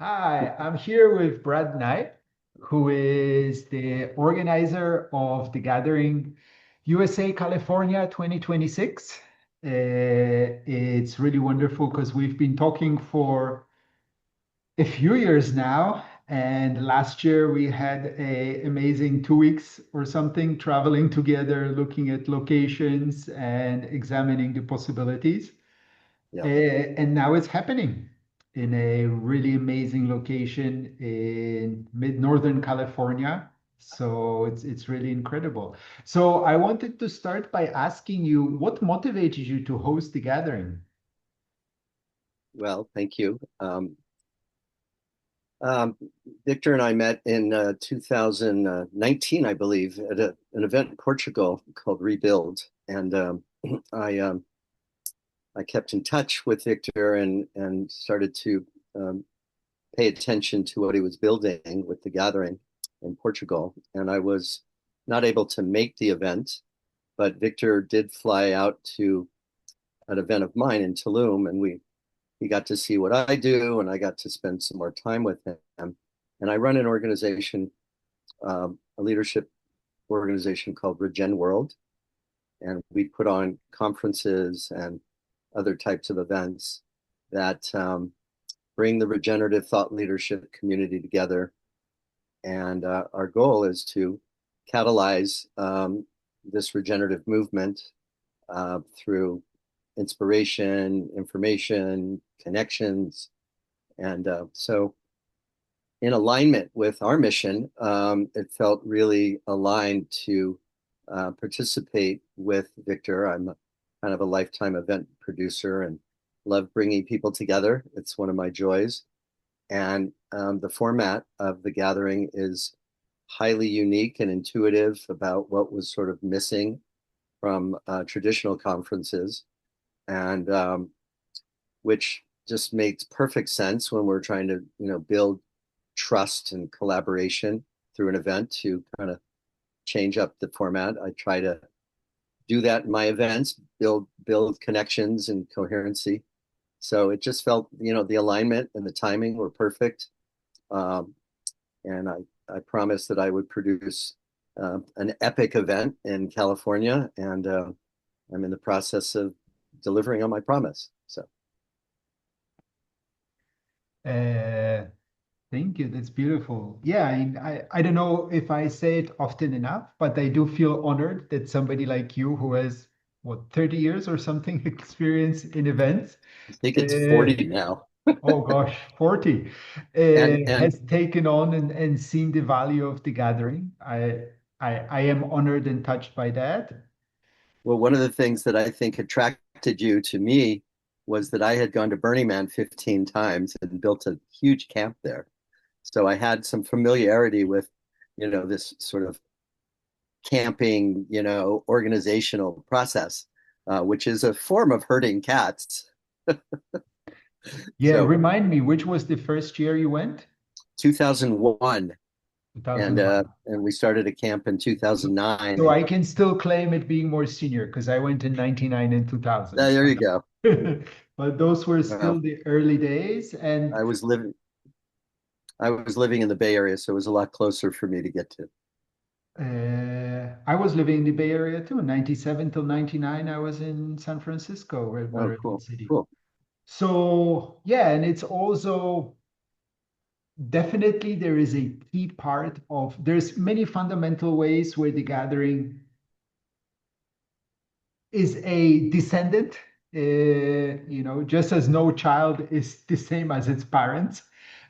Hi, I'm here with Brad Nye, who is the organizer of the gathering USA California 2026. It's really wonderful because we've been talking for a few years now, and last year we had a amazing 2 weeks or something traveling together, looking at locations and examining the possibilities. Yeah. And now it's happening in a really amazing location in mid-northern California. So it's really incredible. So I wanted to start by asking you, what motivated you to host the gathering? Well, thank you. Um, Victor and I met in 2019, I believe, at an event in Portugal called Rebuild, and I um, I kept in touch with Victor and started to um, pay attention to what he was building with the gathering in Portugal. And I was not able to make the event, but Victor did fly out to an event of mine in Tulum, and we he got to see what I do, and I got to spend some more time with him. And I run an organization, a leadership organization called Regen World, and we put on conferences and other types of events that bring the regenerative thought leadership community together. And our goal is to catalyze this regenerative movement through inspiration, information, connections. And so, in alignment with our mission, it felt really aligned to participate with Victor. I'm kind of a lifetime event producer and love bringing people together. It's one of my joys. And the format of the gathering is highly unique and intuitive about what was sort of missing from traditional conferences, and which just makes perfect sense when we're trying to, build trust and collaboration through an event to kind of change up the format. I try to do that in my events, build connections and coherency. So it just felt, the alignment and the timing were perfect. Um, and I promised that I would produce an epic event in California, and I'm in the process of delivering on my promise. So Uh, Thank you. That's beautiful. Yeah, I don't know if I say it often enough, but I do feel honored that somebody like you who has, what, 30 years or something experience in events, I think it's uh, 40 now. oh gosh, 40, And has taken on and seen the value of the gathering. I am honored and touched by that. well, one of the things that I think attracted you to me was that I had gone to Burning Man 15 times and built a huge camp there. So I had some familiarity with, this sort of camping, organizational process, which is a form of herding cats. Yeah, So remind me, which was the first year you went? 2001, and 2001. we started a camp in So, 2009. so I can still claim it being more senior because I went in 99 and 2000. There you go. But those were Well, still the early days. And I was living I was living in the Bay Area, so it was a lot closer for me to get to. I was living in the Bay Area too. 97 till 99, I was in San Francisco, Oh, Redwood cool, City. cool. So, yeah, and it's also definitely there is a key part of, there's many fundamental ways where the gathering is a descendant, just as no child is the same as its parents.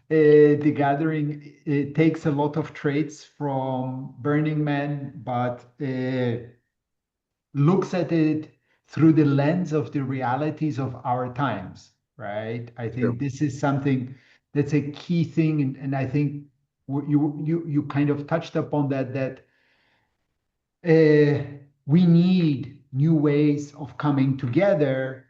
The gathering takes a lot of traits from Burning Man, but looks at it through the lens of the realities of our times, right? I think True. this is something that's a key thing, and I think you kind of touched upon that uh, we need new ways of coming together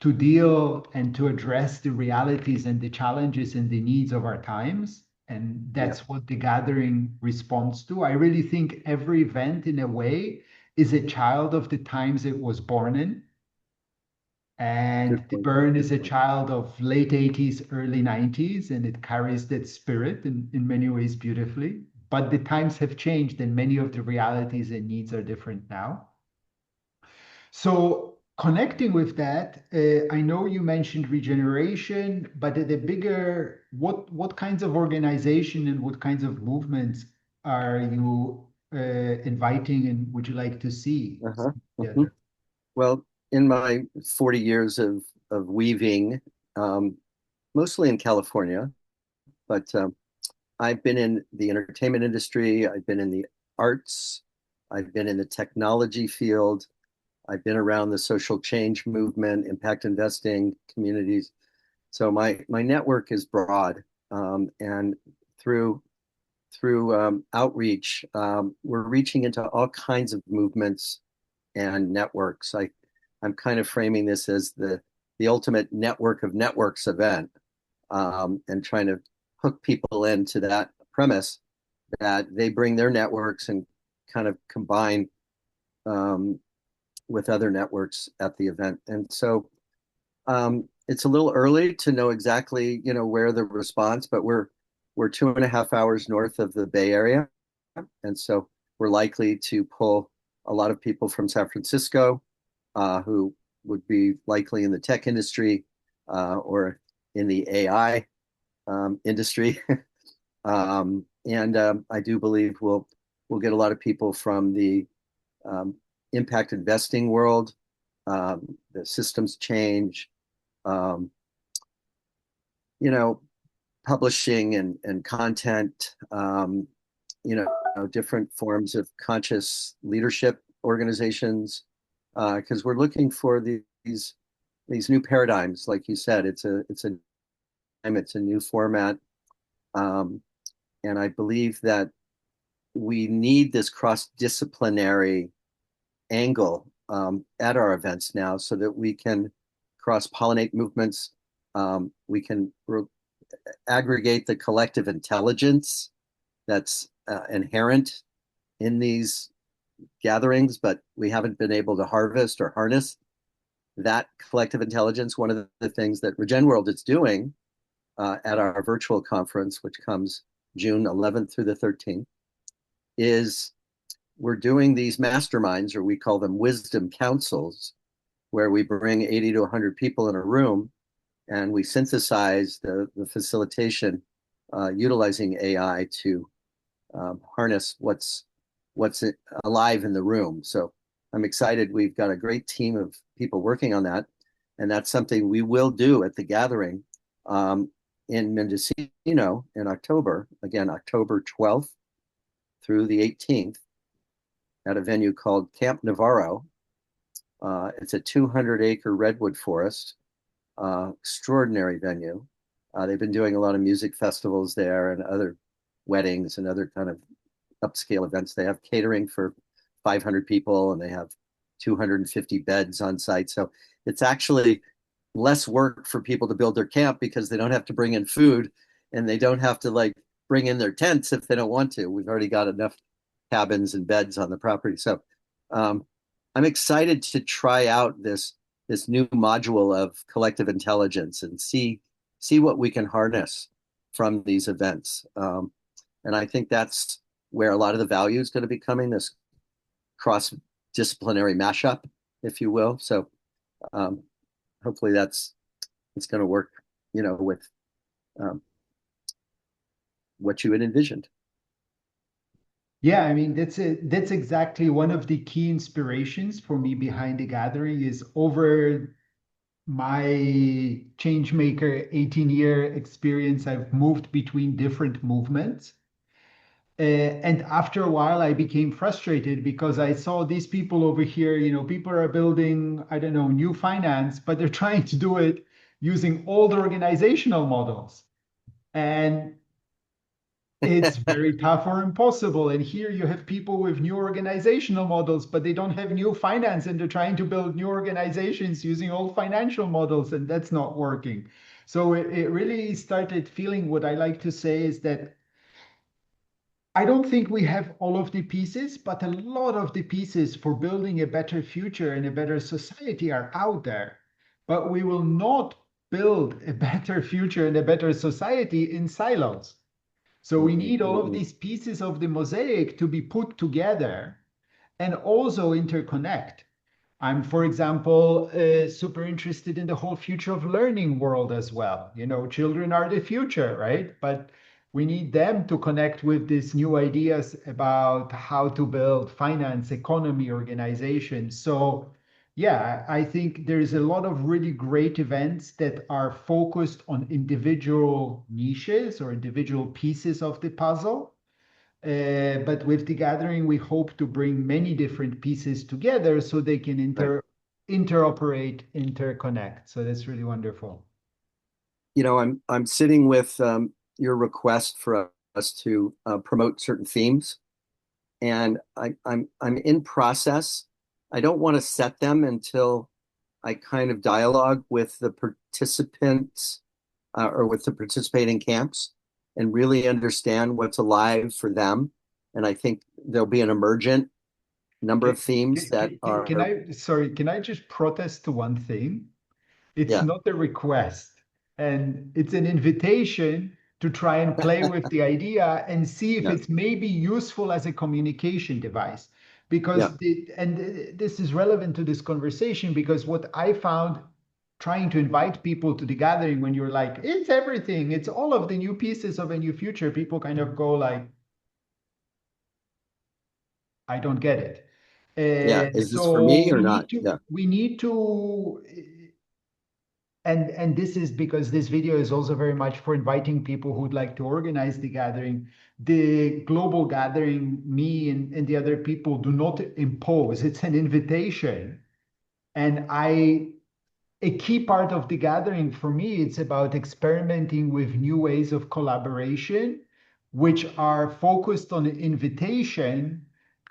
to deal and to address the realities and the challenges and the needs of our times. And Yeah. that's what the gathering responds to. I really think every event, in a way, is a child of the times it was born in. Good And the point. burn Good is a point. child of late 80s, early 90s, and it carries that spirit in many ways beautifully. But the times have changed, and many of the realities and needs are different now. So, connecting with that, I know you mentioned regeneration, but at a bigger, what kinds of organization and what kinds of movements are you inviting and would you like to see Uh-huh. Mhm. together? Well, in my 40 years of weaving, um, mostly in California, but I've been in the entertainment industry, I've been in the arts, I've been in the technology field, I've been around the social change movement, impact investing, communities. So my network is broad, and through outreach, we're reaching into all kinds of movements and networks. I'm kind of framing this as the ultimate network of networks event, and trying to hook people into that premise that they bring their networks and kind of combine um, with other networks at the event. And so it's a little early to know exactly, where the response, but we're 2.5 hours north of the Bay Area, and so we're likely to pull a lot of people from San Francisco, who would be likely in the tech industry, or in the AI industry. And I do believe we'll get a lot of people from the um, impact investing world, the systems change, um, you know, publishing and content, different forms of conscious leadership organizations, because we're looking for these new paradigms. Like you said, it's a new format, um, and I believe that we need this cross-disciplinary angle at our events now so that we can cross-pollinate movements. We can aggregate the collective intelligence that's inherent in these gatherings, but we haven't been able to harvest or harness that collective intelligence. One of the things that Regen World is doing at our virtual conference, which comes June 11th through the 13th, is we're doing these masterminds, or we call them wisdom councils, where we bring 80 to 100 people in a room and we synthesize the facilitation utilizing AI to harness what's alive in the room. So I'm excited. We've got a great team of people working on that, and that's something we will do at the gathering um, in Mendocino in October. Again, October 12th through the 18th at a venue called Camp Navarro. It's a 200-acre redwood forest, extraordinary venue. They've been doing a lot of music festivals there and other weddings and other kind of upscale events. They have catering for 500 people and they have 250 beds on site. So it's actually less work for people to build their camp because they don't have to bring in food and they don't have to like bring in their tents if they don't want to. We've already got enough cabins and beds on the property. So um, I'm excited to try out this new module of collective intelligence and see what we can harness from these events. And I think that's where a lot of the value is going to be coming, this cross-disciplinary mashup, if you will. So um, hopefully it's going to work, with um, what you had envisioned. Yeah, I mean that's exactly one of the key inspirations for me behind the gathering is over my changemaker 18-year experience, I've moved between different movements. And after a while, I became frustrated because I saw these people over here, people are building, I don't know, new finance, but they're trying to do it using old organizational models. And it's very tough or impossible. And here you have people with new organizational models, but they don't have new finance and they're trying to build new organizations using old financial models, and that's not working. So it really started feeling what I like to say is that I don't think we have all of the pieces, but a lot of the pieces for building a better future and a better society are out there. but we will not build a better future and a better society in silos. So we Mm-mm, need all of mm-mm. these pieces of the mosaic to be put together and also interconnect. I'm, for example, super interested in the whole future of learning world as well. You know, children are the future, right? But we need them to connect with these new ideas about how to build finance, economy, organization. So, yeah, I think there's a lot of really great events that are focused on individual niches or individual pieces of the puzzle. But with the gathering, we hope to bring many different pieces together so they can Right. interoperate, interconnect. So that's really wonderful. I'm sitting with your request for us to promote certain themes, and I'm in process. I don't want to set them until I kind of dialogue with the participants or with the participating camps and really understand what's alive for them. And I think there'll be an emergent number Can, of themes that can are, I, sorry, can I just protest to one thing? It's yeah, not a request, and it's an invitation to try and play with the idea and see if yeah, it's maybe useful as a communication device. yeah, This is relevant to this conversation because what I found trying to invite people to the gathering when you're like, it's everything, it's all of the new pieces of a new future, people kind of go like, I don't get it. yeah. Is this for So me or not? Yeah, we need to and this is because this video is also very much for inviting people who'd like to organize the gathering. The global gathering, me and the other people do not impose. It's an invitation. And a key part of the gathering for me, it's about experimenting with new ways of collaboration, which are focused on invitation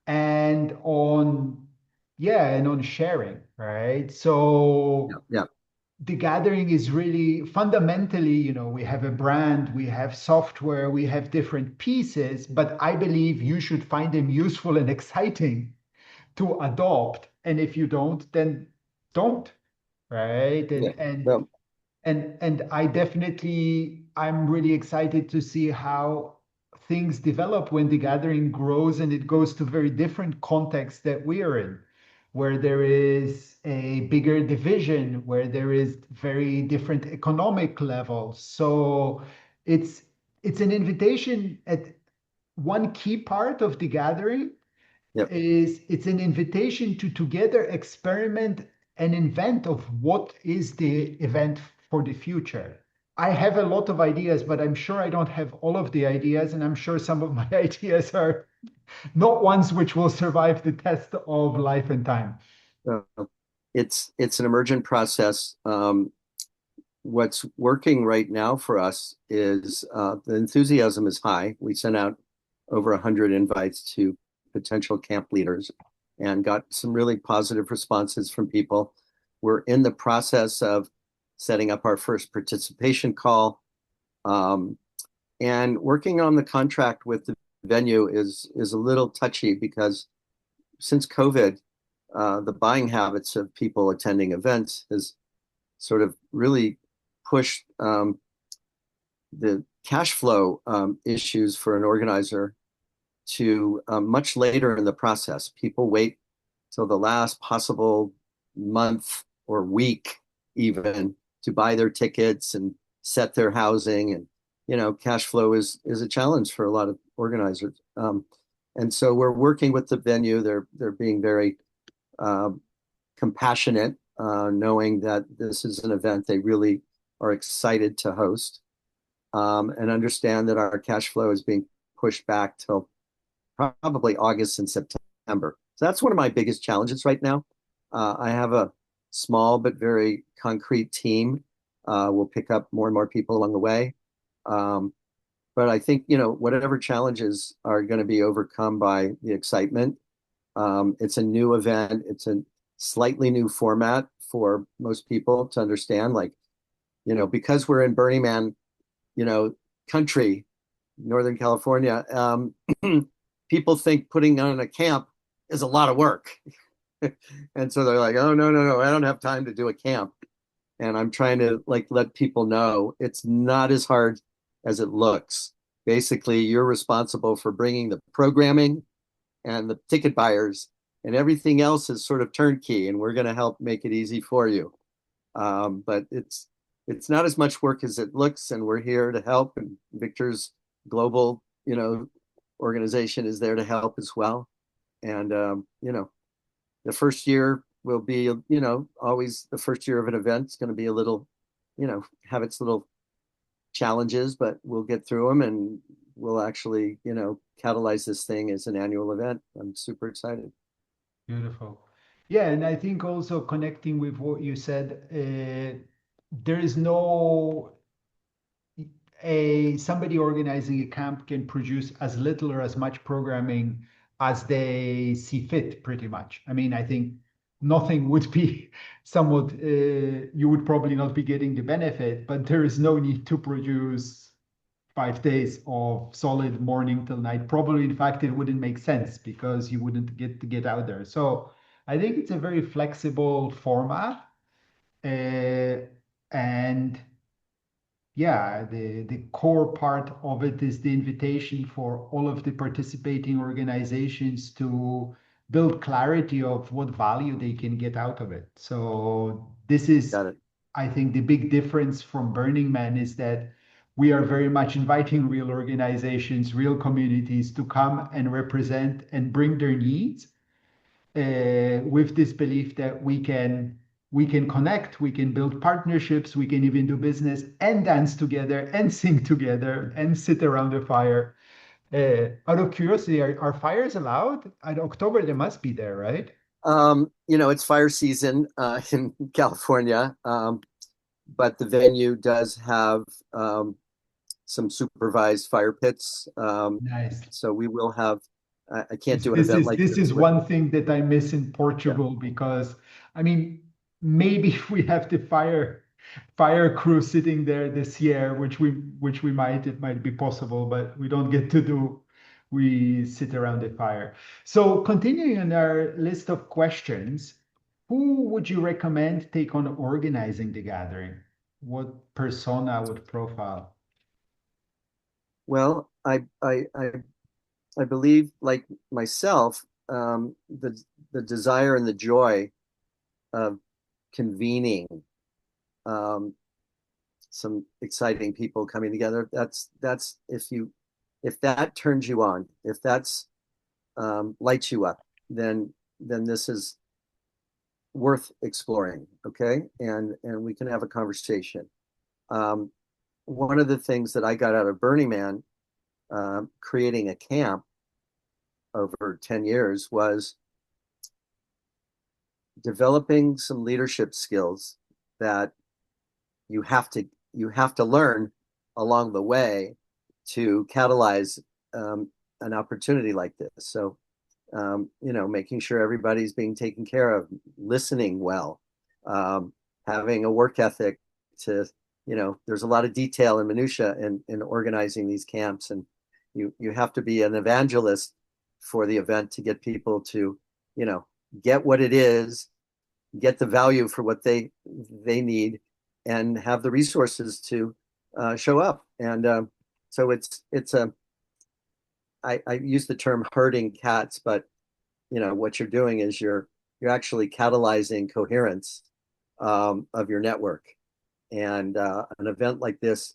and on, yeah, and on sharing, right? yeah, So yeah, the gathering is really fundamentally, you know, we have a brand, we have software, we have different pieces, but I believe you should find them useful and exciting to adopt. And if you don't, then don't, right? yeah. Well, And I definitely I'm really excited to see how things develop when the gathering grows and it goes to very different contexts that we are in, where there is a bigger division, where there is very different economic levels. So it's it's an invitation at one key part of the gathering yeah, is it's an invitation to together experiment and invent of what is the event for the future. I have a lot of ideas, but I'm sure I don't have all of the ideas, and I'm sure some of my ideas are not ones which will survive the test of life and time. uh, it's an emergent process. What's working right now for us is the enthusiasm is high. We sent out over 100 invites to potential camp leaders and got some really positive responses from people. We're in the process of setting up our first participation call, um, and working on the contract with the venue is a little touchy because since COVID, the buying habits of people attending events has sort of really pushed the cash flow issues for an organizer to much later in the process. People wait till the last possible month or week, even, to buy their tickets and set their housing. And cash flow is a challenge for a lot of organizers. And so we're working with the venue. They're being very um, compassionate, knowing that this is an event they really are excited to host, and understand that our cash flow is being pushed back till probably August and September. So that's one of my biggest challenges right now. I have a small but very concrete team. We'll pick up more and more people along the way. Um, but I think, whatever challenges are going to be overcome by the excitement. It's a new event. It's a slightly new format for most people to understand. Like, because we're in Burning Man, country, Northern California, people think putting on a camp is a lot of work. And so they're like, oh, no, no, no, I don't have time to do a camp. And I'm trying to like let people know it's not as hard as it looks. Basically, you're responsible for bringing the programming and the ticket buyers, and everything else is sort of turnkey, and we're going to help make it easy for you. But it's not as much work as it looks, and we're here to help. And Victor's global, organization is there to help as well. And the first year will be, always the first year of an event is going to be a little, have its little challenges, but we'll get through them and we'll actually, catalyze this thing as an annual event. I'm super excited. Beautiful. Yeah, and I think also connecting with what you said, there is no a somebody organizing a camp can produce as little or as much programming as they see fit, pretty much. I mean, I think nothing would be somewhat, you would probably not be getting the benefit, but there is no need to produce 5 days of solid morning till night. Probably, in fact, it wouldn't make sense because you wouldn't get to get out there. So I think it's a very flexible format. And yeah, the core part of it is the invitation for all of the participating organizations to build clarity of what value they can get out of it. So this is, Got it. I think, the big difference from Burning Man is that we are very much inviting real organizations, real communities to come and represent and bring their needs with this belief that we can connect, we can build partnerships, we can even do business and dance together and sing together and sit around a fire. Out of curiosity, are fires allowed? In October, they must be there, right? It's fire season in California, but the venue does have some supervised fire pits. Nice. So we will have, I can't This, do an this event is like this this is with, one thing that I miss in yeah. Portugal because I mean maybe if we have the fire crew sitting there this year, which we might it might be possible, but we don't get to do. We sit around the fire. So continuing on our list of questions, who would you recommend take on organizing the gathering? What persona, what profile? Well, I believe like myself, the desire and the joy of convening um, some exciting people coming together. That's if that turns you on, if that's lights you up, then this is worth exploring. Okay, and we can have a conversation. Um, One of the things that I got out of Burning Man, creating a camp over 10 years, was developing some leadership skills that you have to you have to learn along the way to catalyze an opportunity like this. So, making sure everybody's being taken care of, listening well, um, having a work ethic to, there's a lot of detail and minutia in organizing these camps, and you have to be an evangelist for the event to get people to, you know, get what it is, get the value for what they need, and have the resources to show up. And so it's a I use the term herding cats, but what you're doing is you're actually catalyzing coherence of your network. And an event like this,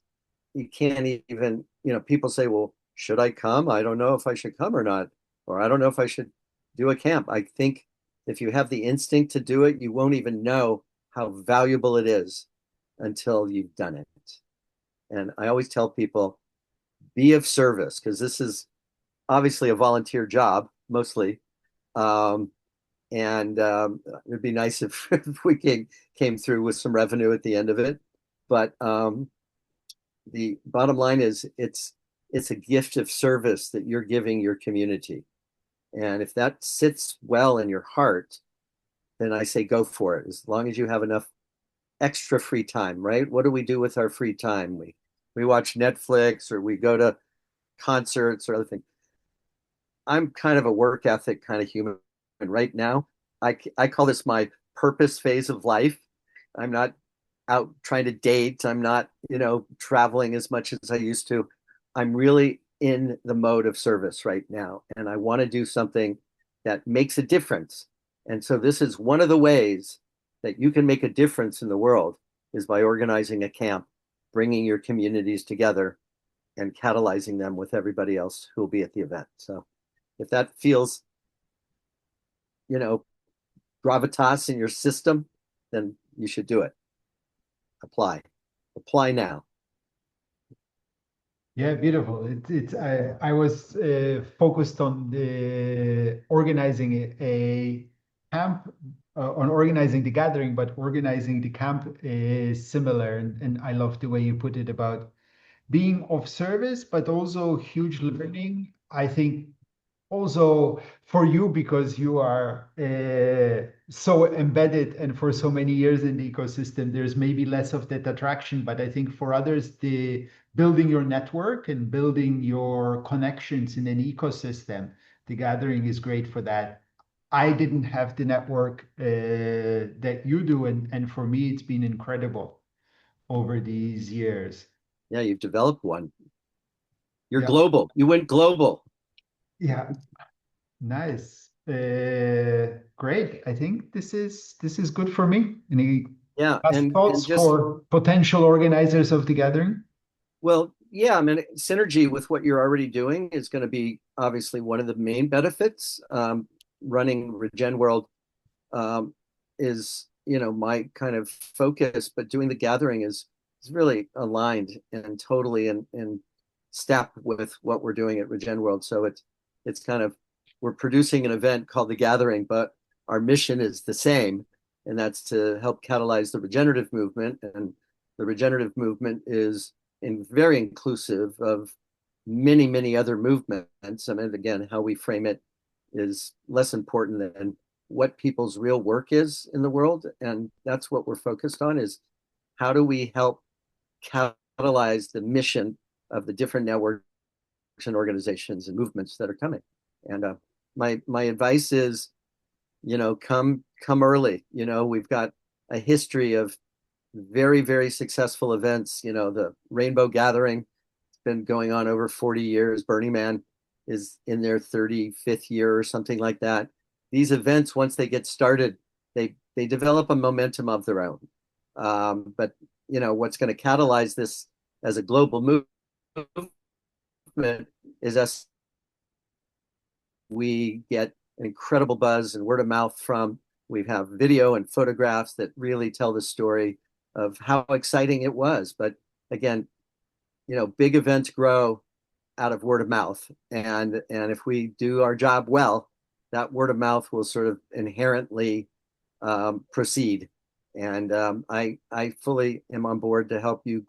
you can't even, people say, well, should I come? I don't know if I should come or not, or I don't know if I should do a camp. I think if you have the instinct to do it, you won't even know how valuable it is until you've done it. And I always tell people, be of service, because this is obviously a volunteer job mostly. Um, and it'd be nice if, if we came through with some revenue at the end of it. But the bottom line is it's a gift of service that you're giving your community. And if that sits well in your heart, then I say go for it. As long as you have enough extra free time, right? What do we do with our free time? We watch Netflix or we go to concerts or other things. I'm kind of a work ethic kind of human right now. I call this my purpose phase of life. I'm not out trying to date. I'm not, traveling as much as I used to. I'm really in the mode of service right now, and I want to do something that makes a difference. And so this is one of the ways that you can make a difference in the world is by organizing a camp, bringing your communities together and catalyzing them with everybody else who will be at the event. So if that feels, you know, gravitas in your system, then you should do it. Apply. Apply now. Yeah, beautiful. I was focused on the organizing a camp, on organizing the gathering, but organizing the camp is similar. And I love the way you put it about being of service, but also huge learning. I think also for you because you are so embedded and for so many years in the ecosystem, there's maybe less of that attraction. But I think for others, the building your network and building your connections in an ecosystem, the gathering is great for that. I didn't have the network that you do, and for me, it's been incredible over these years. Yeah, you've developed one. You're Yeah, global. You went global. yeah. Nice. Great. I think this is good for me. Any Yeah, last and thoughts just for potential organizers of the gathering? well, yeah, I mean, synergy with what you're already doing is going to be obviously one of the main benefits. Running Regen World is, my kind of focus, but doing the gathering is really aligned and totally in step with what we're doing at Regen World. So it's kind of we're producing an event called the Gathering, but our mission is the same, and that's to help catalyze the regenerative movement. And the regenerative movement is very inclusive of many, many other movements. I mean, again, how we frame it is less important than what people's real work is in the world. And that's what we're focused on is how do we help catalyze the mission of the different networks and organizations and movements that are coming. And my advice is, come early. We've got a history of very, very successful events. The Rainbow Gathering, it's been going on over 40 years. Burning Man is in their 35th year or something like that. These events, once they get started, they develop a momentum of their own. But what's going to catalyze this as a global movement is us. We get an incredible buzz and word of mouth from. We have video and photographs that really tell the story of how exciting it was. But again, big events grow out of word of mouth, and if we do our job well, that word of mouth will sort of inherently proceed. And I fully am on board to help you,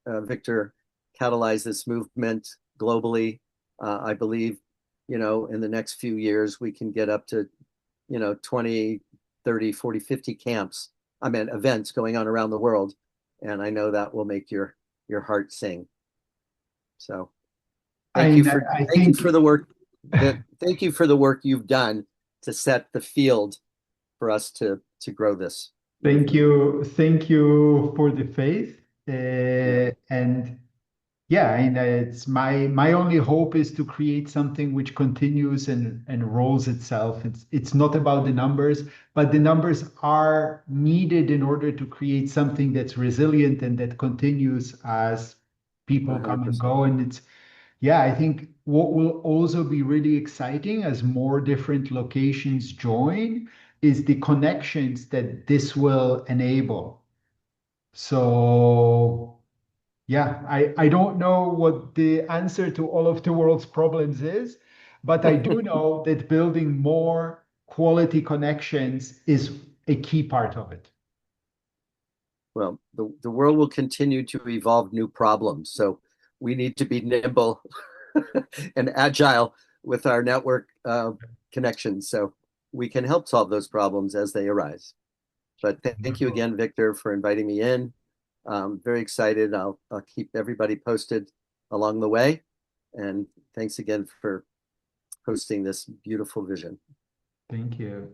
Victor, catalyze this movement globally. I believe, in the next few years, we can get up to, 20, 30, 40, 50 camps. I mean, events going on around the world. And I know that will make your heart sing. So thank you for I thank you think for the work thank you for the work you've done to set the field for us to grow this movement. thank you for the faith. Yeah. And yeah, and it's my only hope is to create something which continues and rolls itself. It's not about the numbers, but the numbers are needed in order to create something that's resilient and that continues as people come and 100%. go. And it's yeah, I think what will also be really exciting as more different locations join is the connections that this will enable. So yeah, I don't know what the answer to all of the world's problems is, but I do know that building more quality connections is a key part of it. Well, the world will continue to evolve new problems, so we need to be nimble and agile with our network connections so we can help solve those problems as they arise. But thank you Wonderful. again, Victor, for inviting me in. Very excited. I'll keep everybody posted along the way. And thanks again for hosting this beautiful vision. Thank you.